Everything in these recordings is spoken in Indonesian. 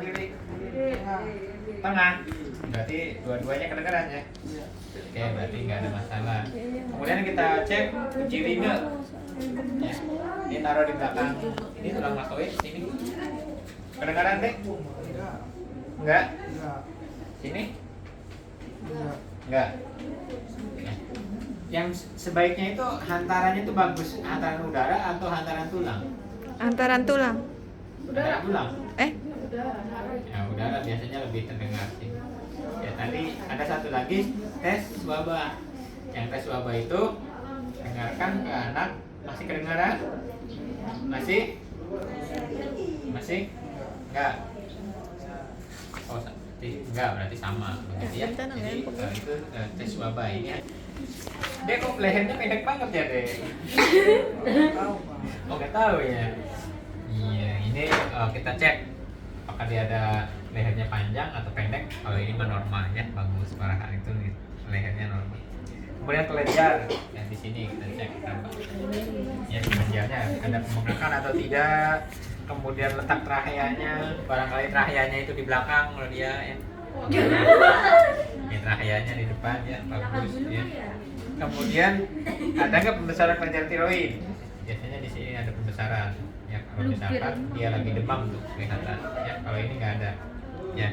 kiri? Tengah. Berarti dua-duanya kedengaran ya. Oke, berarti nggak ada masalah. Kemudian kita cek kunci ringe. Ya. Ini taruh di belakang. Ini tulang mastoid sini. Kedengaran deh? Enggak. Sini? Enggak. Ya. Yang sebaiknya itu hantarannya itu bagus, hantaran udara atau hantaran tulang? Hantaran tulang. Hantaran tulang. Udara. Ya, udara biasanya lebih terdengar sih. Ya, tadi ada satu lagi tes wabah. Yang tes wabah itu dengarkan ke anak, masih kedengaran? Masih? Masih? Enggak. Oh, enggak, berarti sama begitu ya. Jadi itu tes wabah ini. Dek, kok lehernya pendek banget ya, Dek? Oh, nggak tahu ya. Iya, ini kita cek apakah dia ada lehernya panjang atau pendek. Kalau ini mah normal ya, bagus. Parahan itu lehernya normal. Kemudian kelenjar, ya di sini kita cek berapa. Ya, kelenjarnya ada pembengkakan atau tidak. Kemudian letak traheanya, barangkali traheanya itu di belakang kalau dia ya. Ini traheanya di depan ya, bagus ya. Kemudian ada nggak pembesaran kelenjar tiroid? Biasanya di sini ada pembesaran. Ya, kalau misalkan dia lagi demam tuh kelihatan. Ya, kalau ini nggak ada. Ya.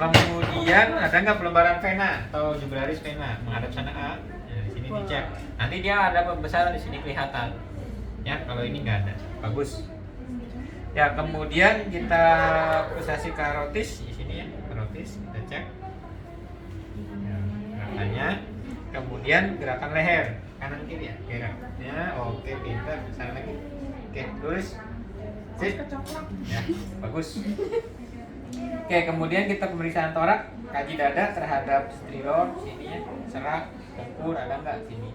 Kemudian ada nggak pelebaran vena atau jugularis vena menghadap sana A? Ya, di sini dicek. Nanti dia ada pembesaran di sini kelihatan. Ya, kalau ini nggak ada. Bagus. Ya, kemudian kita pulsasi karotis di sini ya, karotis kita cek. Ya, gerakannya. Kemudian gerakan leher kanan kiri ya, geraknya. Oke, pintar. Sana lagi. Oke, lurus. Sip. Ya, bagus. Oke, kemudian kita pemeriksaan torak, kaji dada terhadap stridor sini ya, serak, ukur ada nggak sini?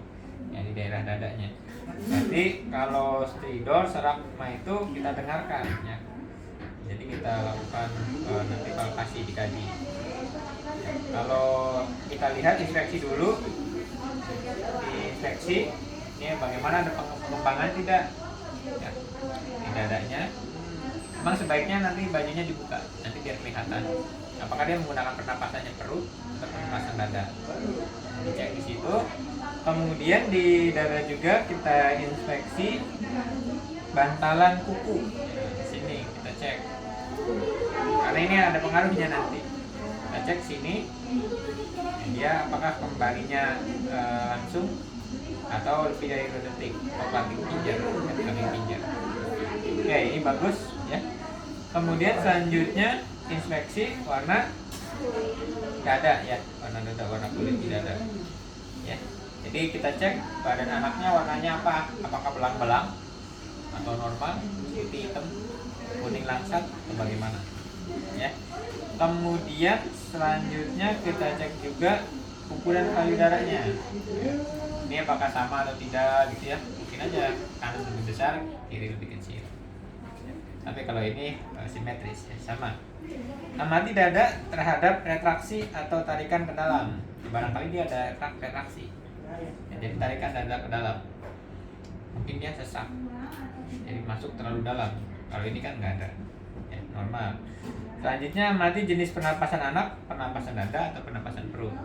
Ya, di daerah dadanya. Jadi kalau stridor, serak itu kita dengarkan ya. Jadi kita lakukan nanti palpasi dikaji. Ya, kalau kita lihat inspeksi dulu, diinspeksi ini bagaimana ada pengembangan tidak ya, di dadanya. Memang sebaiknya nanti bajunya dibuka, nanti biar kelihatan apakah dia menggunakan pernapasannya perut atau pernapasan dada. Dicek di situ. Kemudian di dada juga kita inspeksi bantalan kuku. Di sini kita cek. Karena ini ada pengaruhnya nanti. Kita cek sini. Dia apakah kembalinya langsung atau lebih dari 2 detik. Kambing pinjar, kambing pinjar. Oke, ini bagus ya. Kemudian selanjutnya inspeksi warna dada ya, warna dada, warna kulit di dada. Ya. Jadi kita cek badan anaknya warnanya apa? Apakah belang-belang atau normal, putih hitam, kuning langsat atau bagaimana? Ya. Kemudian selanjutnya kita cek juga ukuran payudaranya. Ya. Ini apakah sama atau tidak gitu ya? Mungkin aja kanan lebih besar, kiri lebih kecil. Ya. Tapi kalau ini simetris ya, sama. Amati dada terhadap retraksi atau tarikan ke dalam. Barangkali dia ada retraksi. Ya, jadi tarikan dada ke dalam. Mungkin dia sesak. Jadi masuk terlalu dalam. Kalau ini kan nggak ada. Ya, normal. Selanjutnya amati jenis pernapasan anak, pernapasan dada atau pernapasan perut.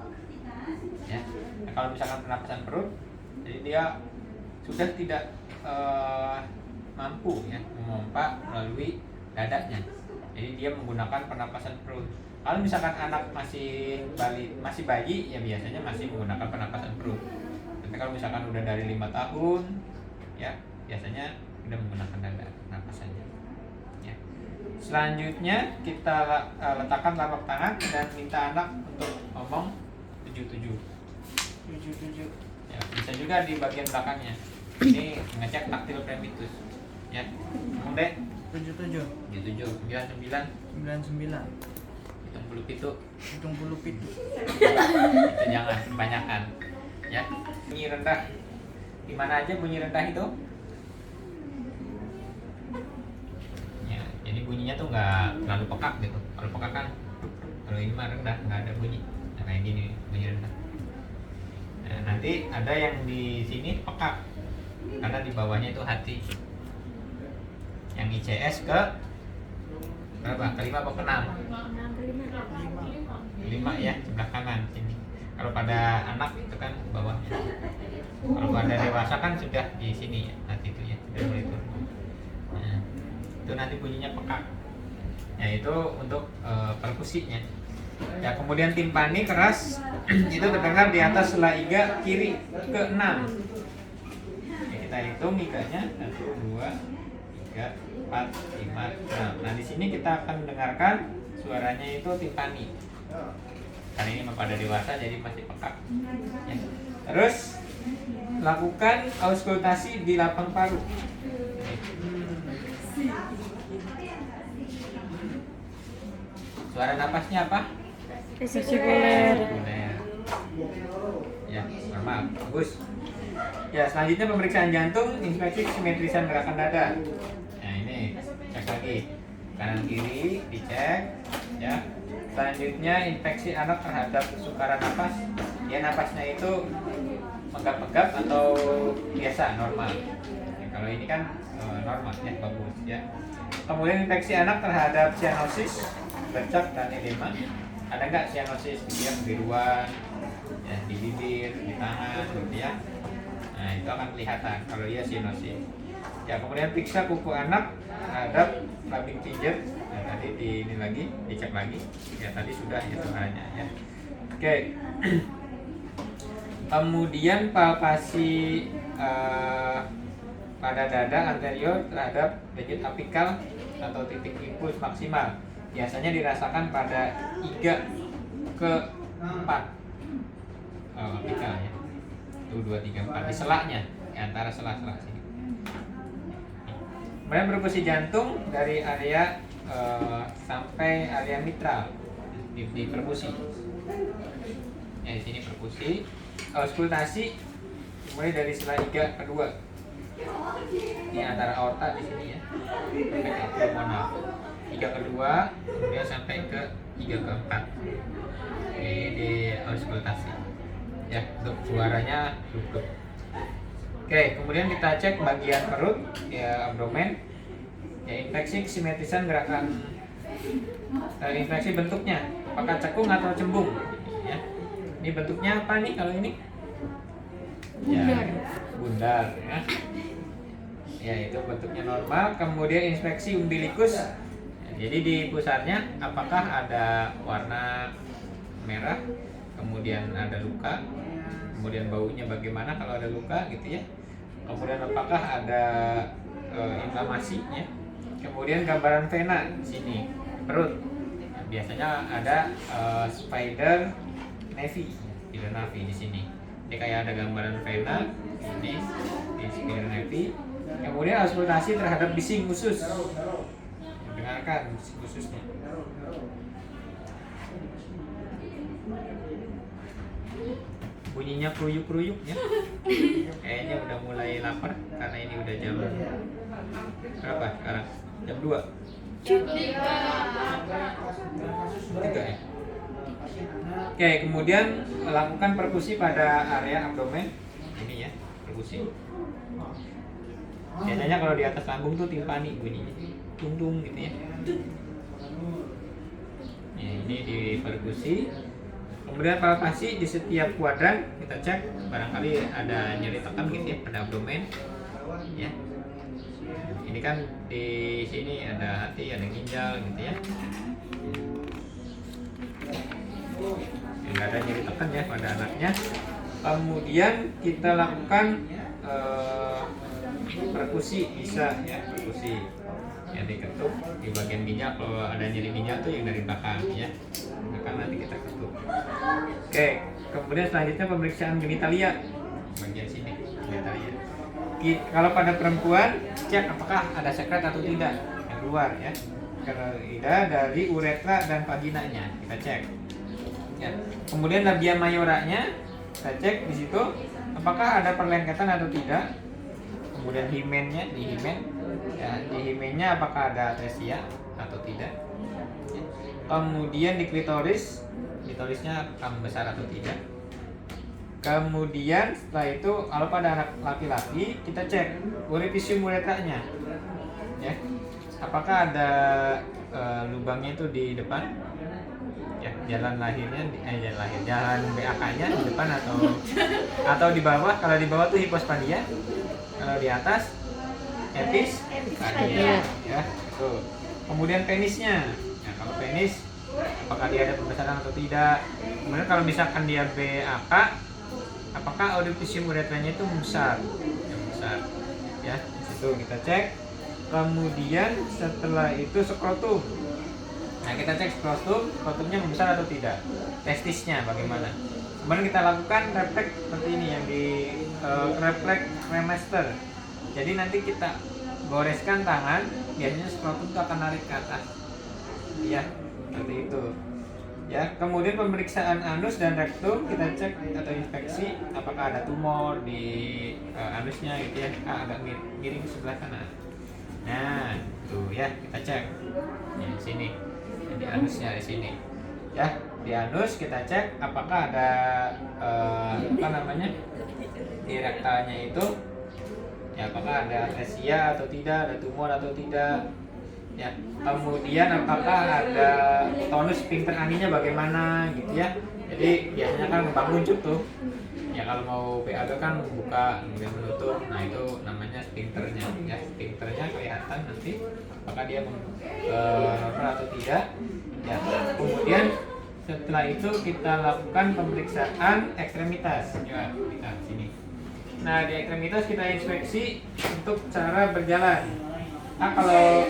Ya. Nah, kalau misalkan pernapasan perut, jadi dia sudah tidak mampu ya memompa melalui dadanya. Jadi dia menggunakan pernapasan perut. Kalau misalkan anak masih bayi ya biasanya masih menggunakan pernapasan perut. Tapi kalau misalkan udah dari 5 tahun ya biasanya udah menggunakan dada pernapasannya. Ya. Selanjutnya kita letakkan telapak tangan dan minta anak untuk ngomong 77. Ya, bisa juga di bagian belakangnya. Ini mengecek taktil primitus. Ya. Ngomong deh. 77 99 hitung pitu itu jangan kebanyakan ya. Bunyi rendah di mana aja bunyi rendah itu ya, jadi bunyinya tuh nggak terlalu pekak gitu. Kalau pekak kan, kalau ini mah rendah nggak ada bunyi. Nah, kayak gini bunyi rendah. Nah, nanti ada yang di sini pekak karena di bawahnya itu hati. Yang ICS ke Berapa? Kelima apa keenam? Lima ya, sebelah kanan sini. Kalau pada anak itu kan bawahnya. Kalau pada dewasa kan sudah di sini ya, nanti itu ya, sudah mulai turun. Nah, itu nanti bunyinya pekak. Ya itu untuk perkusinya. Ya kemudian timpani keras itu terdengar di atas sela iga kiri ke-6. Ya, kita hitung iganya 1, 2, 3, 4, 5, 6. Nah di sini kita akan mendengarkan suaranya itu timpani. Karena ini pada dewasa jadi masih pekak. Ya. Terus lakukan auskultasi di lapang paru. Suara napasnya apa? Vesikuler. Ya, normal, bagus. Ya, selanjutnya pemeriksaan jantung, inspeksi kesimetrisan gerakan dada. Nah, ini cek lagi. Kanan kiri dicek, ya. Selanjutnya infeksi anak terhadap sukaran napas. Ya, napasnya itu menggap-menggap atau biasa normal. Ya, kalau ini kan normal ya, bagus ya. Kemudian infeksi anak terhadap cyanosis, bercak dan edema. Ada nggak cyanosis gitu ya, kebiruan ya, di bibir, di tangan gitu ya. Nah itu akan kelihatan kalau dia cyanosis. Ya kemudian periksa kuku anak terhadap labing finger. Nah tadi ini lagi dicek lagi. Ya tadi sudah ya suaranya ya. Oke. Kemudian palpasi pada dada anterior terhadap digit apikal atau titik impuls maksimal. Biasanya dirasakan pada iga ke-4 apikal ya. 1, 2, 3, 4 di selaknya, di antara sela-sela sini. Kemudian perkusi jantung dari area sampai area mitral di perkusi. Ya di sini perkusi. Auskultasi mulai dari sela iga kedua. Ini antara aorta di sini ya. Iga kedua, kemudian sampai ke iga keempat. Ini di auskultasi. Ya, untuk suaranya duduk. Oke, kemudian kita cek bagian perut, ya abdomen. Ya, infeksi kesimetrisan gerakan. Infeksi bentuknya, apakah cekung atau cembung? Ya. Ini bentuknya apa nih kalau ini? Ya, bundar ya. Ya, itu bentuknya normal. Kemudian inspeksi umbilikus. Jadi di pusarnya apakah ada warna merah, kemudian ada luka, kemudian baunya bagaimana kalau ada luka gitu ya. Kemudian apakah ada inflamasi ya. Kemudian gambaran vena di sini perut. Nah, biasanya ada spider nevi di sini. Jadi kayak ada gambaran vena ini di spider nevi. Kemudian auskultasi terhadap bising usus. Dengarkan khususnya. Bunyinya kruyuk-kruyuk ya. Kayaknya udah mulai lapar karena ini udah jam berapa sekarang? Jam 2. 3 ya. Oke, kemudian lakukan perkusi pada area abdomen. Ini ya, perkusi. Biasanya kalau di atas lambung tuh timpani bunyinya. Tung-tung gitu ya. Ya, ini di perkusi. Kemudian palpasi di setiap kuadran kita cek barangkali ada nyeri tekan gitu ya pada abdomen. Ya. Ini kan di sini ada hati, ada ginjal gitu ya. Enggak ada nyeri tekan ya pada anaknya. Kemudian kita lakukan perkusi bisa ya, perkusi yang diketuk di bagian ginjal. Kalau ada nyeri ginjal tuh yang dari belakang ya, belakang nanti kita ketuk. Oke, kemudian selanjutnya pemeriksaan genitalia bagian sini genitalia. Kalau pada perempuan cek apakah ada sekret atau tidak yang keluar ya. Kalau tidak dari uretra dan vaginanya kita cek. Ya. Kemudian labia majoranya kita cek di situ apakah ada perlengketan atau tidak. Kemudian himennya di himen, ya, di himennya apakah ada atresia atau tidak. Ya. Kemudian di klitorisnya besar atau tidak. Kemudian setelah itu kalau pada anak laki-laki kita cek uripisium uretranya, ya, apakah ada lubangnya itu di depan, ya jalan lahirnya jalan BAK-nya di depan atau di bawah. Kalau di bawah tuh hipospadia, kalau di atas epispadia, ya tuh. Kemudian penisnya, nah kalau penis apakah dia ada pembesaran atau tidak. Kemudian kalau misalkan dia BAK, apakah audipisium uretranya itu membesar, ya di situ kita cek. Kemudian setelah itu skrotum. Nah kita cek skrotumnya membesar atau tidak. Testisnya bagaimana. Kemudian kita lakukan refleks seperti ini yang di refleks remaster. Jadi nanti kita goreskan tangan, biasanya skrotum itu akan narik ke atas. Ya, seperti itu. Ya, kemudian pemeriksaan anus dan rektum kita cek atau inspeksi apakah ada tumor di anusnya gitu ya. Agak miring ke sebelah kanan. Nah, tuh ya kita cek. Di sini. Di anusnya di sini. Ya, di anus kita cek apakah ada di rektalnya itu ya apakah ada atresia atau tidak, ada tumor atau tidak. Ya, kemudian apakah ada tonus sphincter aninya bagaimana gitu ya. Jadi biasanya kan bangun tuh. Ya kalau mau BAB kan buka kemudian menutup. Nah itu namanya sphincternya. Ya, sphincternya kelihatan nanti apakah dia normal atau tidak. Ya, kemudian setelah itu kita lakukan pemeriksaan ekstremitas. Ya, kita sini. Nah, di ekstremitas kita inspeksi untuk cara berjalan. Nah, kalau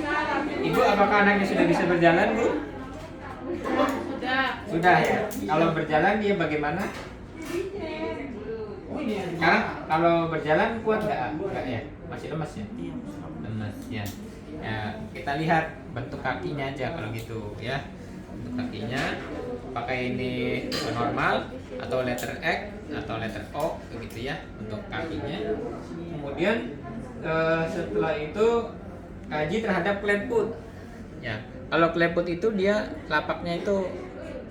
ibu apakah anaknya sudah bisa berjalan, Bu? Sudah ya. Kalau berjalan dia bagaimana? Sekarang kalau berjalan kuat nggak ya? Masih lemas ya? Lemas ya. Ya, kita lihat bentuk kakinya aja kalau gitu ya. Bentuk kakinya apakah ini normal atau letter X atau letter O begitu ya untuk kakinya. Kemudian setelah itu kaji terhadap kleput. Ya, kalau kleput itu dia lapaknya itu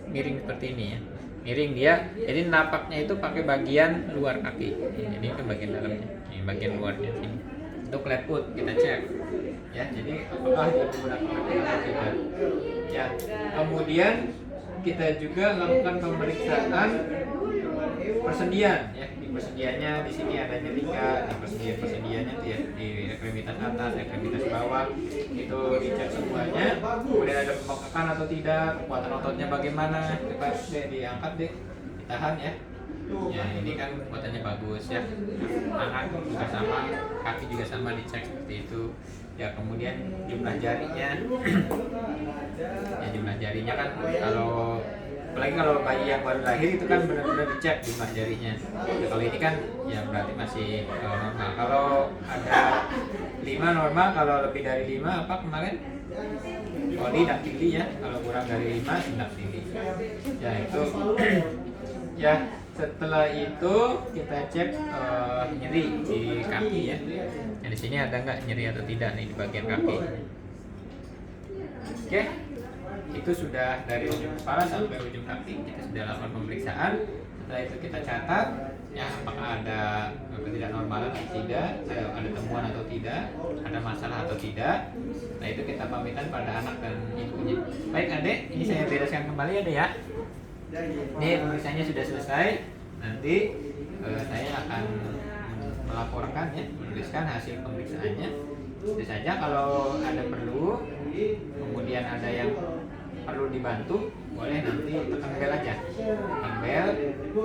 miring seperti ini ya. Miring dia, jadi napaknya itu pakai bagian luar kaki. Jadi itu bagian dalamnya, ini bagian luarnya sini. Untuk kleput kita cek. Ya, jadi apakah dia menggunakan kleput atau tidak. Ya, kemudian kita juga lakukan pemeriksaan persendian ya. Di persendiannya di sini ada nyeringa, di persendiannya ya, di ekstremitas atas, ekstremitas bawah itu dicek semuanya. Kemudian ada pembengkakan atau tidak, kekuatan ototnya bagaimana, coba deh diangkat deh, ditahan ya. Ya ini kan kekuatannya bagus ya. Tangan juga sama, kaki juga sama dicek seperti itu. Ya kemudian jumlah jarinya, ya jumlah jarinya kan apalagi kalau bayi yang baru lahir itu kan benar-benar dicek jumlah jarinya. Nah, kalau ini kan ya berarti masih normal. Kalau ada 5 normal, kalau lebih dari 5 apa kemarin? Poli daktili ya. Kalau kurang dari 5 sindaktili. Ya itu. Ya setelah itu kita cek nyeri di kaki ya. Nah, di sini ada nggak nyeri atau tidak nih di bagian kaki? Oke. Itu sudah dari ujung kepala sampai ujung kaki kita sudah lakukan pemeriksaan. Setelah itu kita catat ya apakah ada ketidaknormalan atau tidak, ada temuan atau tidak, ada masalah atau tidak. Nah itu kita pamitan pada anak dan ibunya. Baik Adek, ini saya bereskan kembali Adek ya. Ini pemeriksaannya sudah selesai. Nanti saya akan melaporkan ya, menuliskan hasil pemeriksaannya. Tentu saja kalau ada perlu, kemudian ada yang perlu dibantu, boleh nanti tekan bel aja. Tekan bel.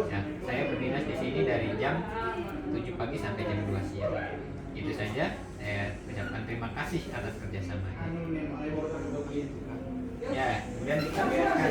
Ya, saya berdinas di sini dari jam 7 pagi sampai jam 2 siang. Itu saja. Saya ucapkan terima kasih atas kerjasamanya. Ya, kemudian kita bereskan.